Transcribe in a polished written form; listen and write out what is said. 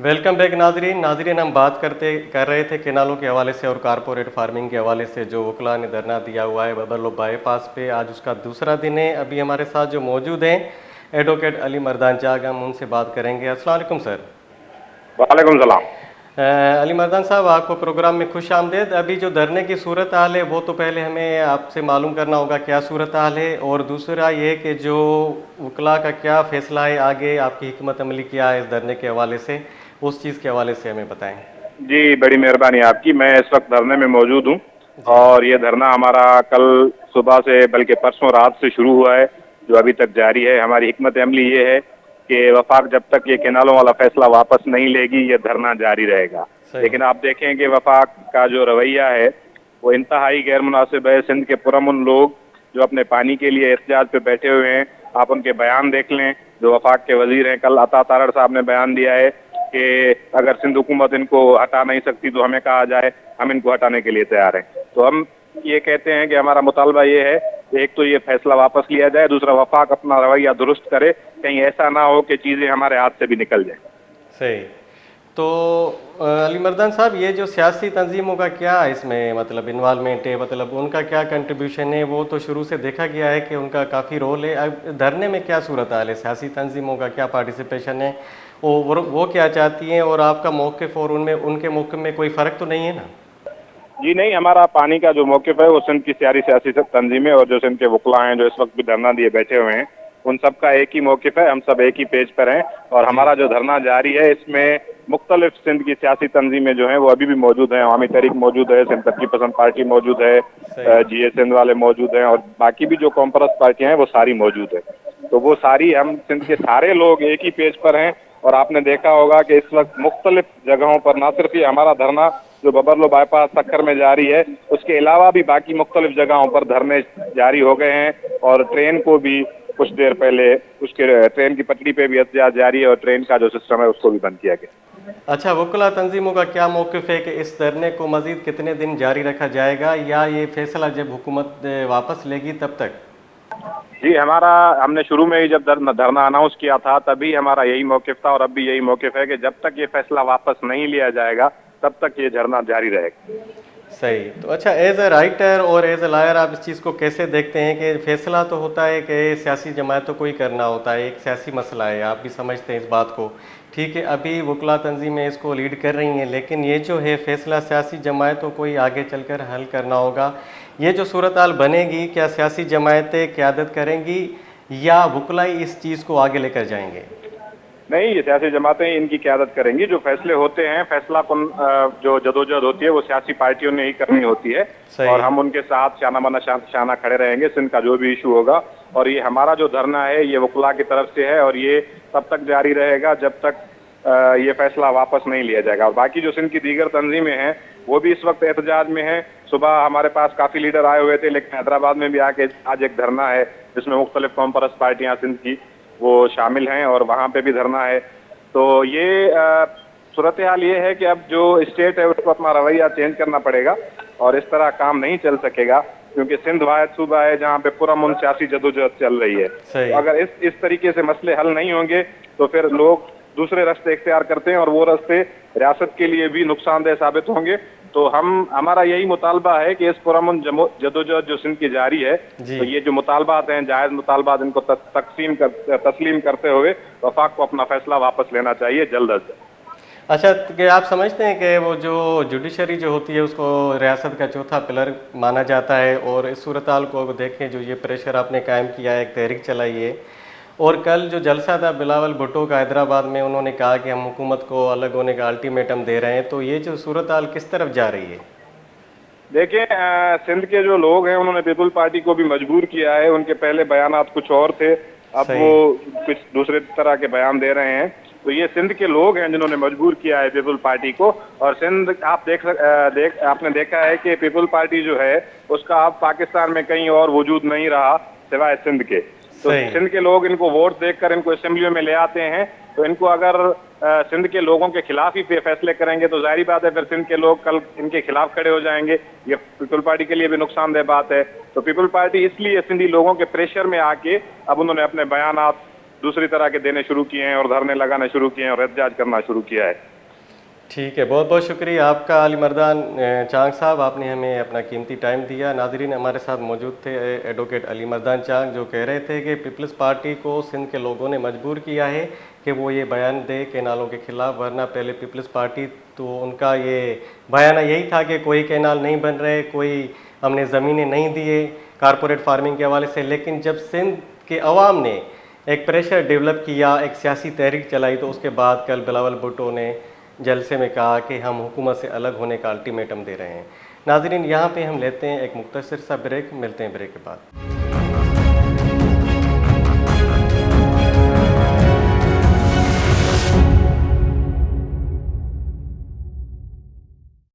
Welcome back नाजरीन हम बात कर रहे थे केनालों के हवाले से और कारपोरेट फार्मिंग के हवाले से जो वकला ने धरना दिया हुआ है बबरलो बाईपास पे। आज उसका दूसरा दिन है। अभी हमारे साथ जो मौजूद हैं एडवोकेट अली मर्दान चाग, हम उनसे बात करेंगे। अस्सलाम वालेकुम सर। वालेकुम सलाम। अली मर्दान साहब, आपको प्रोग्राम में खुश आमदेद। अभी जो धरने की सूरत हाल है वो तो पहले हमें आपसे मालूम करना होगा क्या सूरत हाल है, और दूसरा ये कि जो वकला का क्या फ़ैसला है, आगे आपकी हिकमत अमली क्या है इस धरने के हवाले से, उस चीज़ के हवाले से हमें बताएं। जी, बड़ी मेहरबानी आपकी। मैं इस वक्त धरने में मौजूद हूँ जी और ये धरना हमारा कल सुबह से बल्कि परसों रात से शुरू हुआ है, जो अभी तक जारी है। हमारी हिकमत अमली ये है कि वफाक जब तक ये कैनालों वाला फैसला वापस नहीं लेगी ये धरना जारी रहेगा। सही। लेकिन आप देखें कि वफाक का जो रवैया है वो इंतहाई गैर मुनासिब है। सिंध के पुरअमन लोग जो अपने पानी के लिए एहतजाज पे बैठे हुए हैं, आप उनके बयान देख लें। जो वफाक के वजीर हैं, कल अता तारड़ साहब ने बयान दिया है कि अगर सिंध हुकूमत इनको हटा नहीं सकती तो हमें कहा जाए, हम इनको हटाने के लिए तैयार हैं। तो हम ये कहते हैं कि हमारा मुतालबा ये है कि एक तो ये फैसला वापस लिया जाए, दूसरा वफाक अपना रवैया दुरुस्त करे, कहीं ऐसा ना हो कि चीज़ें हमारे हाथ से भी निकल जाए। सही। तो अली मर्दान साहब, ये जो सियासी तंजीमों का क्या इसमें मतलब इन्वॉल्वमेंट है, मतलब उनका क्या कंट्रीब्यूशन है? वो तो शुरू से देखा गया है कि उनका काफ़ी रोल है। अब धरने में क्या सूरत हाल है, सियासी तंजीमों का क्या पार्टिसिपेशन है, वो क्या चाहती हैं, और आपका मौक़िफ़ और उनमें उनके मौक़िफ़ में कोई फ़र्क तो नहीं है ना? जी नहीं, हमारा पानी का जो मौक़िफ़ है वो सिंध की सारी सियासी तंजीमें और जो सिंध के वकला हैं जो इस वक्त भी धरना दिए बैठे हुए हैं, उन सब का एक ही मौक़िफ़ है। हम सब एक ही पेज पर हैं और हमारा जो धरना जारी है इसमें मुख्तलिफ सिंध की सियासी तंजीमें जो हैं वो अभी भी मौजूद हैं। अवामी तहरीक मौजूद है, सिंध तरक्की पसंद पार्टी मौजूद है, GA सिंध वाले मौजूद हैं और बाकी भी जो कॉमपरस्त पार्टियां हैं वो सारी मौजूद है। तो वो सारी, हम सिंध के सारे लोग एक ही पेज पर हैं। और आपने देखा होगा कि इस वक्त मुख्तलिफ जगहों पर ना सिर्फ ये हमारा धरना जो बबरलो बाईपास सक्खर में जारी है, उसके अलावा भी बाकी मुख्तलिफ जगहों पर धरने जारी हो गए हैं। और ट्रेन को भी कुछ देर पहले उसके ट्रेन की पटरी पे भी एहतजाज जारी है और ट्रेन का जो सिस्टम है उसको भी बंद किया गया। अच्छा, वकला तंजीमों का क्या मौक़िफ़ है कि इस धरने को मज़ीद कितने दिन जारी रखा जाएगा, या ये फैसला जब हुकूमत वापस लेगी तब तक? जी, हमने शुरू में ही जब धरना अनाउंस किया था तभी हमारा यही मौक़िफ़ था और अब भी यही मौक़िफ़ है कि जब तक ये फैसला वापस नहीं लिया जाएगा तब तक ये धरना जारी रहेगा। सही। तो अच्छा, एज ए राइटर और एज ए लॉयर आप इस चीज़ को कैसे देखते हैं कि फैसला तो होता है कि सियासी जमातों को ही करना होता है, एक सियासी मसला है, आप भी समझते हैं इस बात को, ठीक है। अभी वकला तंजीमें इसको लीड कर रही हैं, लेकिन ये जो है फैसला सियासी जमातों को ही आगे चलकर हल करना होगा। ये जो सूरत हाल बनेगी, क्या सियासी जमातें क़यादत करेंगी या वकला ही इस चीज़ को आगे लेकर जाएंगे? नहीं, ये सियासी जमातें इनकी क़यादत करेंगी। जो फैसले होते हैं, फैसला कौन जो जदोजहद होती है वो सियासी पार्टियों ने ही करनी होती है और हम उनके साथ शाना माना शाना खड़े रहेंगे सिंध का जो भी इशू होगा। और ये हमारा जो धरना है ये वकला की तरफ से है और ये तब तक जारी रहेगा जब तक ये फैसला वापस नहीं लिया जाएगा। और बाकी जो सिंध की दीगर तंजीमें हैं वो भी इस वक्त एहतजाज में हैं। सुबह हमारे पास काफ़ी लीडर आए हुए थे, लेकिन हैदराबाद में भी आके आज एक धरना है जिसमें मुख्तलिफ कॉमपरस्त पार्टियाँ सिंध की वो शामिल हैं और वहाँ पे भी धरना है। तो ये सूरत हाल ये है कि अब जो स्टेट है उसको अपना रवैया चेंज करना पड़ेगा और इस तरह काम नहीं चल सकेगा, क्योंकि सिंध वाहिद सूबा है जहाँ पे पुरअमन सियासी जदोजहद चल रही है। तो अगर इस तरीके से मसले हल नहीं होंगे तो फिर लोग दूसरे रास्ते इख्तियार करते हैं और वो रास्ते रियासत के लिए भी नुकसानदेह साबित होंगे। तो हमारा यही मुतालबा है कि इस पुरअमन जदोजहद जो सिंध की जारी है, तो ये जो मुतालबात हैं जायज़ मुतालबात, इनको तस्लीम करते हुए वफाक को अपना फैसला वापस लेना चाहिए जल्द अज जल्द। अच्छा, कि आप समझते हैं कि वो जो जुडिशरी जो होती है उसको रियासत का चौथा पिलर माना जाता है, और इस सूरत हाल को देखें जो ये प्रेशर आपने कायम किया है, एक तहरीक चलाई है, और कल जो जलसा था बिलावल भुट्टो का हैदराबाद में, उन्होंने कहा कि हम हुकूमत को अलग होने का अल्टीमेटम दे रहे हैं, तो ये जो सूरत हाल किस तरफ जा रही है? देखिए, सिंध के जो लोग हैं उन्होंने पीपल पार्टी को भी मजबूर किया है। उनके पहले बयानात कुछ और थे, अब वो कुछ दूसरे तरह के बयान दे रहे हैं। तो ये सिंध के लोग हैं जिन्होंने मजबूर किया है पीपल पार्टी को। और सिंध आप आपने देखा है कि पीपल पार्टी जो है उसका अब पाकिस्तान में कहीं और वजूद नहीं रहा सिवाय सिंध के। तो सिंध के लोग इनको वोट देकर इनको असेंबलियों में ले आते हैं, तो इनको अगर सिंध के लोगों के खिलाफ ही फैसले करेंगे तो जाहिर बात है फिर सिंध के लोग कल इनके खिलाफ खड़े हो जाएंगे। ये पीपल पार्टी के लिए भी नुकसानदेह बात है। तो पीपल पार्टी इसलिए सिंधी लोगों के प्रेशर में आके अब उन्होंने अपने बयानात दूसरी तरह के देने शुरू किए हैं और धरने लगाने शुरू किए हैं और एहतजाज करना शुरू किया है। ٹھیک ہے، بہت بہت شکریہ آپ کا علی مردان چانگ صاحب، آپ نے ہمیں اپنا قیمتی ٹائم دیا۔ ناظرین، ہمارے ساتھ موجود تھے ایڈوکیٹ علی مردان چانگ، جو کہہ رہے تھے کہ پیپلز پارٹی کو سندھ کے لوگوں نے مجبور کیا ہے کہ وہ یہ بیان دے کینالوں کے خلاف، ورنہ پہلے پیپلز پارٹی تو ان کا یہ بیانہ یہی تھا کہ کوئی کینال نہیں بن رہے، کوئی ہم نے زمینیں نہیں دیے کارپوریٹ فارمنگ کے حوالے سے۔ لیکن جب سندھ کے عوام نے ایک پریشر ڈیولپ کیا، ایک سیاسی تحریک چلائی، تو اس کے بعد کل بلاول بھٹو نے جلسے میں کہا کہ ہم حکومت سے الگ ہونے کا الٹیمیٹم دے رہے ہیں۔ ناظرین، یہاں پہ ہم لیتے ہیں ایک مختصر سا بریک، ملتے ہیں بریک کے بعد۔